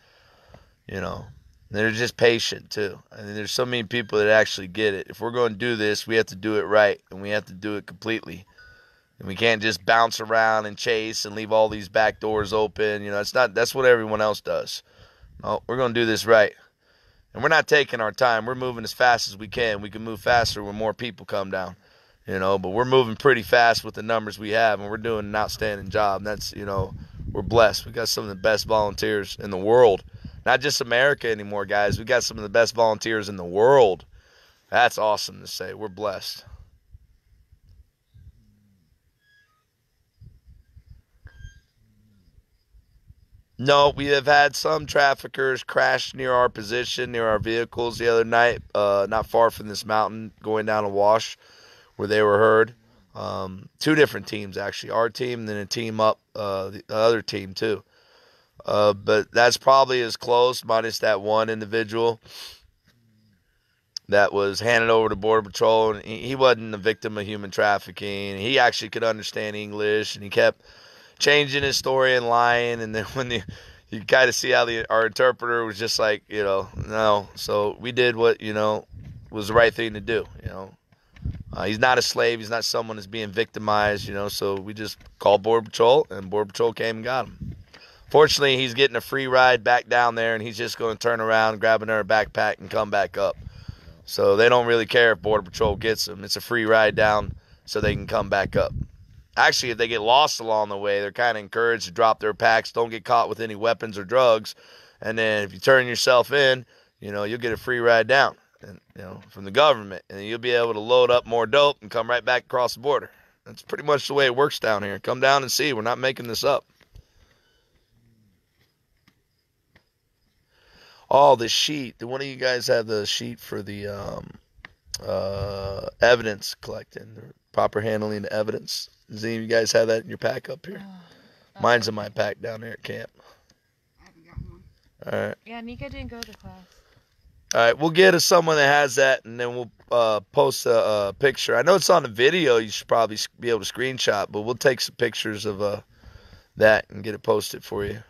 Speaker 1: you know, they're just patient too. I mean, there's so many people that actually get it. If we're going to do this, we have to do it right, and we have to do it completely. And we can't just bounce around and chase and leave all these back doors open. You know, that's what everyone else does. No, we're going to do this right. And we're not taking our time. We're moving as fast as we can. We can move faster when more people come down, you know, but we're moving pretty fast with the numbers we have, and we're doing an outstanding job. And that's, you know, we're blessed. We got some of the best volunteers in the world. Not just America anymore, guys. We got some of the best volunteers in the world. That's awesome to say. We're blessed. No, we have had some traffickers crash near our position, near our vehicles the other night, not far from this mountain, going down a wash where they were heard. Two different teams, actually. Our team and then a team up, the other team, too. But that's probably as close, minus that one individual that was handed over to Border Patrol. And he wasn't a victim of human trafficking. He actually could understand English, and he kept changing his story and lying. And then you kind of see how our interpreter was just like, you know, no. So we did what, you know, was the right thing to do, you know. He's not a slave. He's not someone that's being victimized, you know. So we just called Border Patrol, and Border Patrol came and got him. Fortunately, he's getting a free ride back down there, and he's just going to turn around, grab another backpack, and come back up. So they don't really care if Border Patrol gets him. It's a free ride down so they can come back up. Actually, if they get lost along the way, they're kind of encouraged to drop their packs, don't get caught with any weapons or drugs. And then if you turn yourself in, you know, you'll get a free ride down, and, you know, from the government. And you'll be able to load up more dope and come right back across the border. That's pretty much the way it works down here. Come down and see. We're not making this up. Oh, the sheet. Do one of you guys have the sheet for the evidence collecting, the proper handling of evidence? Does any of you guys have that in your pack up here? Mine's in my pack down there at camp.
Speaker 5: I haven't gotten one.
Speaker 1: All right.
Speaker 2: Yeah, Nika didn't go to class.
Speaker 1: All right, we'll get to someone that has that, and then we'll post a picture. I know it's on the video. You should probably be able to screenshot, but we'll take some pictures of that and get it posted for you.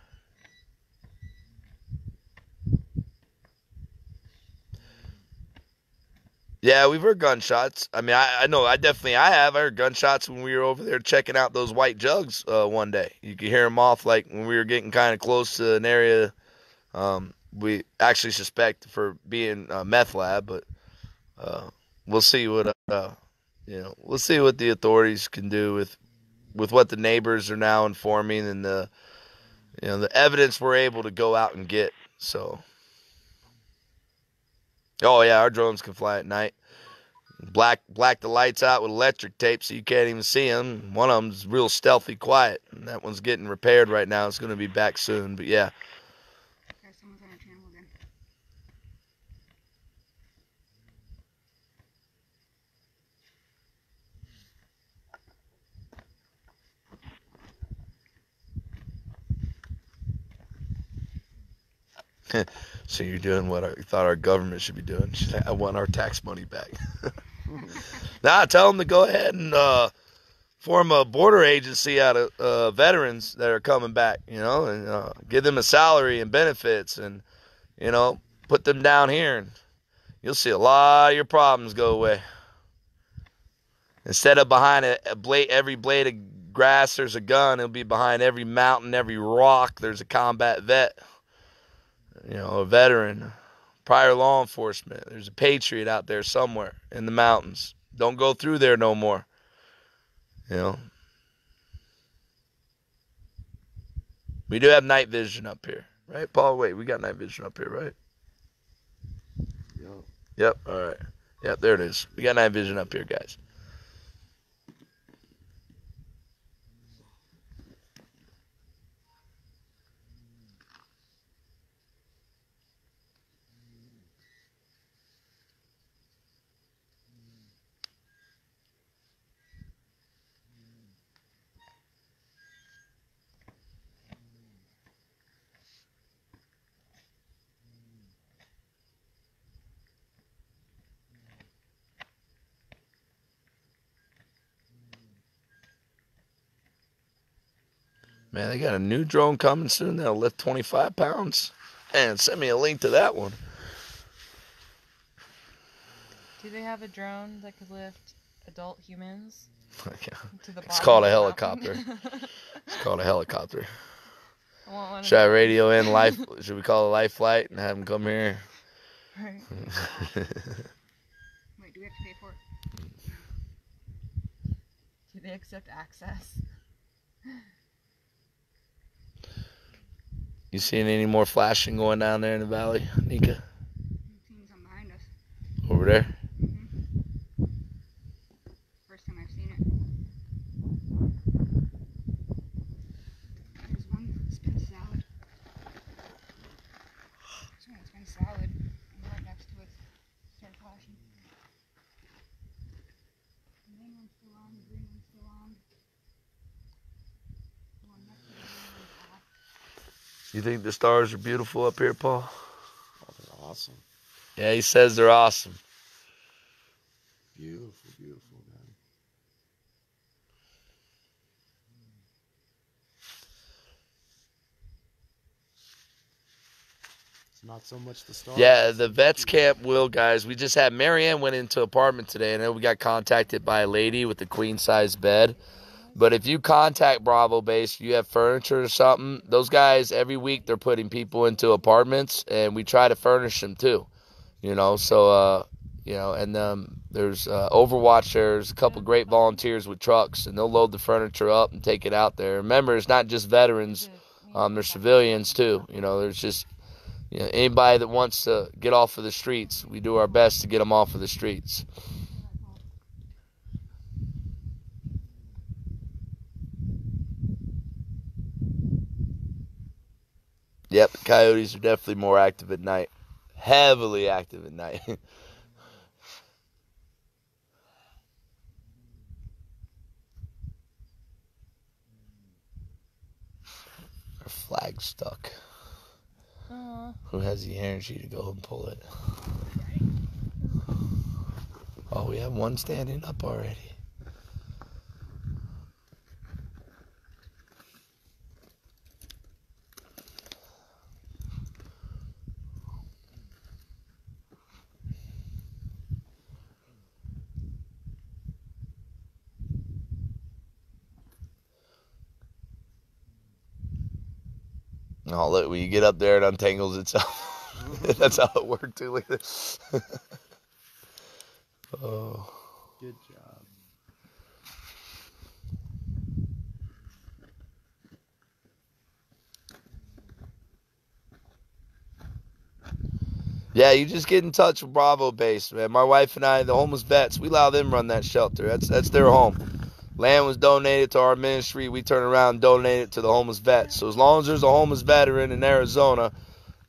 Speaker 1: Yeah, we've heard gunshots. I mean, I know I have. I heard gunshots when we were over there checking out those white jugs one day. You could hear them off like when we were getting kind of close to an area we actually suspect for being a meth lab, but we'll see what we'll see what the authorities can do with what the neighbors are now informing and the evidence we're able to go out and get. So. Oh yeah, our drones can fly at night. Black the lights out with electric tape so you can't even see them. One of them's real stealthy quiet, and that one's getting repaired right now. It's going to be back soon, but yeah.
Speaker 5: Okay, someone's on our channel again.
Speaker 1: So you're doing what I thought our government should be doing. I want our tax money back. Nah, tell them to go ahead and form a border agency out of veterans that are coming back, and give them a salary and benefits and, put them down here. And you'll see a lot of your problems go away. Instead of behind every blade of grass, there's a gun. It'll be behind every mountain, every rock, there's a combat vet. A veteran, prior law enforcement. There's a patriot out there somewhere in the mountains. Don't go through there no more. We do have night vision up here. Right, Paul? Wait, we got night vision up here, right? Yep, all right. Yep, there it is. We got night vision up here, guys. Man, they got a new drone coming soon that'll lift 25 pounds. And send me a link to that one.
Speaker 2: Do they have a drone that could lift adult humans to the
Speaker 1: It's
Speaker 2: bottom
Speaker 1: called a
Speaker 2: of the
Speaker 1: helicopter.
Speaker 2: mountain?
Speaker 1: It's called a helicopter.
Speaker 2: I want one of
Speaker 1: Should I
Speaker 2: those.
Speaker 1: radio in life? Should we call a life flight and have them come here?
Speaker 2: Right.
Speaker 5: Wait, do we have to pay for it?
Speaker 2: Do they accept access?
Speaker 1: You seeing any more flashing going down there in the valley, Nika?
Speaker 5: Seeing some behind us.
Speaker 1: Over there?
Speaker 5: First time I've seen it. There's one that spins salad. There's one that spins salad. And right next to it, start flashing. The main one's still on, the green one's still on. The one next to the green one's off.
Speaker 1: You think the stars are beautiful up here, Paul?
Speaker 6: Oh, they're awesome.
Speaker 1: Yeah, he says they're awesome.
Speaker 6: Beautiful, beautiful, man. It's not so much the stars.
Speaker 1: Yeah, the vets camp will, guys. We just had Marianne went into apartment today, and then we got contacted by a lady with a queen-size bed. But if you contact Bravo Base, you have furniture or something, those guys, every week, they're putting people into apartments, and we try to furnish them, too. So, and there's Overwatch, there's a couple great volunteers with trucks, and they'll load the furniture up and take it out there. Remember, it's not just veterans, there's civilians, too. There's just anybody that wants to get off of the streets, we do our best to get them off of the streets. Yep, coyotes are definitely more active at night. Heavily active at night. Our flag's stuck. Who has the energy to go and pull it? Oh, we have one standing up already. Oh, look, when you get up there, it untangles itself. That's how it worked, too. Look at this. Oh.
Speaker 6: Good job.
Speaker 1: Yeah, you just get in touch with Bravo Base, man. My wife and I, the homeless vets, we allow them run that shelter. That's their home. Land was donated to our ministry. We turn around and donate it to the homeless vets. So as long as there's a homeless veteran in Arizona,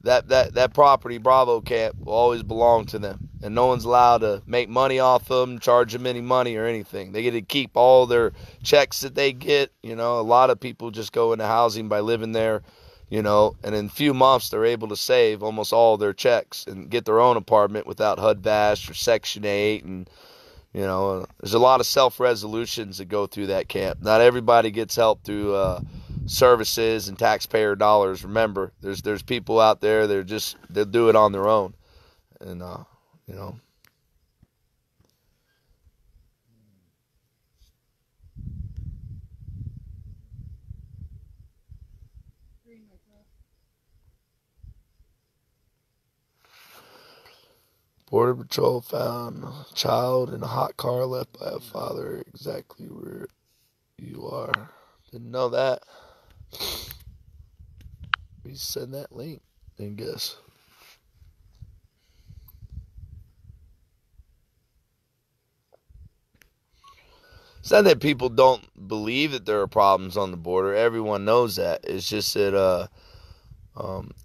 Speaker 1: that property, Bravo Camp, will always belong to them. And no one's allowed to make money off them, charge them any money or anything. They get to keep all their checks that they get. A lot of people just go into housing by living there, you know, and in a few months they're able to save almost all their checks and get their own apartment without HUD-VAST or Section 8. And, you know, there's a lot of self-resolutions that go through that camp. Not everybody gets help through services and taxpayer dollars. Remember, there's people out there, they'll do it on their own. And, you know. Border Patrol found a child in a hot car left by a father exactly where you are. Didn't know that. We send that link, I guess. It's not that people don't believe that there are problems on the border. Everyone knows that. It's just that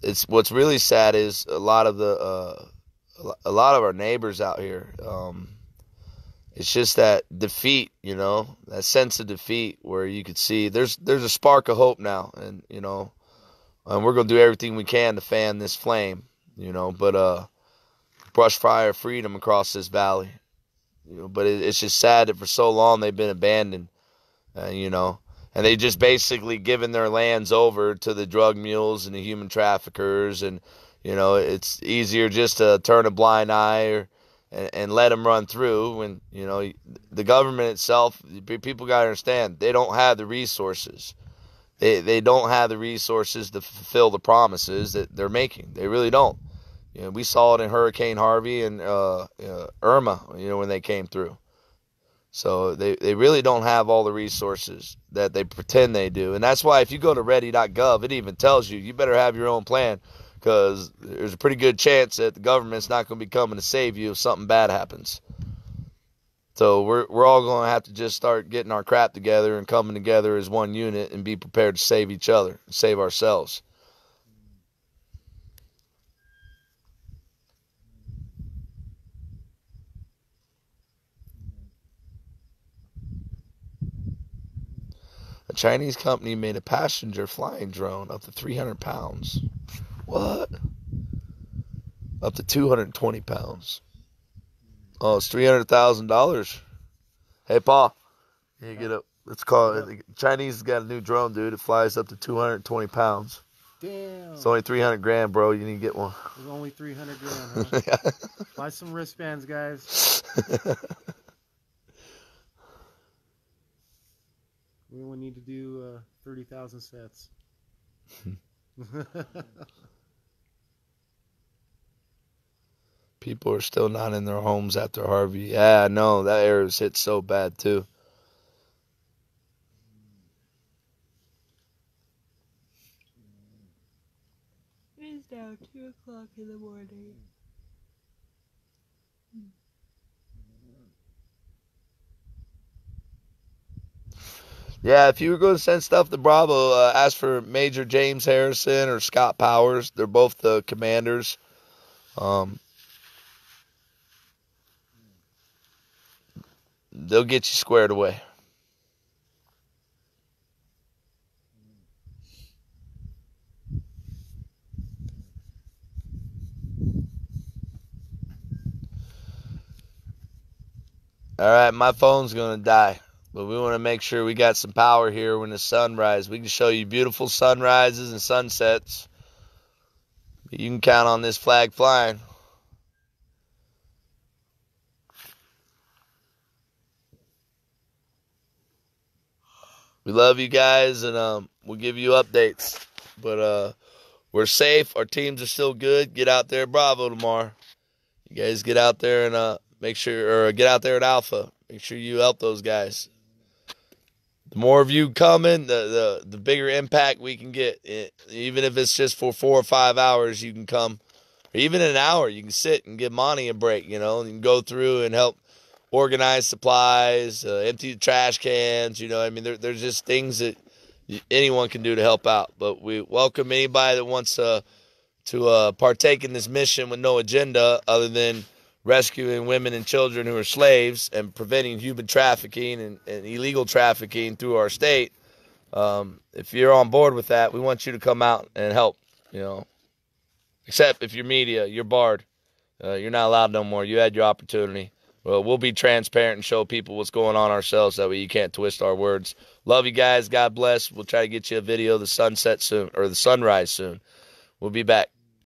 Speaker 1: it's what's really sad is a lot of our neighbors out here. It's just that defeat, you know, that sense of defeat where you could see there's a spark of hope now, and you know, and we're gonna do everything we can to fan this flame, you know. But brush fire freedom across this valley. You know, but it's just sad that for so long they've been abandoned, you know, and they just basically given their lands over to the drug mules and the human traffickers, and you know, it's easier just to turn a blind eye and let them run through. When you know the government itself, people gotta understand they don't have the resources. They don't have the resources to fulfill the promises that they're making. They really don't. You know, we saw it in Hurricane Harvey and Irma, you know, when they came through. So they really don't have all the resources that they pretend they do. And that's why if you go to ready.gov, it even tells you better have your own plan, because there's a pretty good chance that the government's not going to be coming to save you if something bad happens. So we're all going to have to just start getting our crap together and coming together as one unit and be prepared to save each other and save ourselves. A Chinese company made a passenger flying drone up to 300 pounds. What? Up to 220 pounds. Oh, it's $300,000. Hey, Paul. You get up. Let's call it. Chinese has got a new drone, dude. It flies up to 220 pounds.
Speaker 6: Damn.
Speaker 1: It's only 300 grand, bro. You need to get one.
Speaker 6: It's only 300 grand, huh?
Speaker 1: Yeah.
Speaker 6: Buy some wristbands, guys. We only need to do 30,000 sets.
Speaker 1: People are still not in their homes after Harvey. Yeah, I know. That area was hit so bad, too.
Speaker 2: It is now 2 o'clock in the morning.
Speaker 1: Yeah, if you were going to send stuff to Bravo, ask for Major James Harrison or Scott Powers. They're both the commanders. They'll get you squared away. All right, my phone's going to die. But we want to make sure we got some power here when the sun rises. We can show you beautiful sunrises and sunsets. But you can count on this flag flying. We love you guys, and we'll give you updates. But we're safe. Our teams are still good. Get out there at Bravo tomorrow. You guys get out there and make sure, or get out there at Alpha. Make sure you help those guys. The more of you coming, the bigger impact we can get. Even if it's just for 4 or 5 hours, you can come. Or even an hour, you can sit and give Monty a break, you know. You can go through and help organize supplies, empty the trash cans, you know. I mean, there's just things that anyone can do to help out. But we welcome anybody that wants to partake in this mission with no agenda other than rescuing women and children who are slaves and preventing human trafficking and illegal trafficking through our state. If you're on board with that, we want you to come out and help, you know. Except if you're media, you're barred. You're not allowed no more. You had your opportunity. Well, we'll be transparent and show people what's going on ourselves. That way you can't twist our words. Love you guys. God bless. We'll try to get you a video of the sunset soon, or the sunrise soon. We'll be back.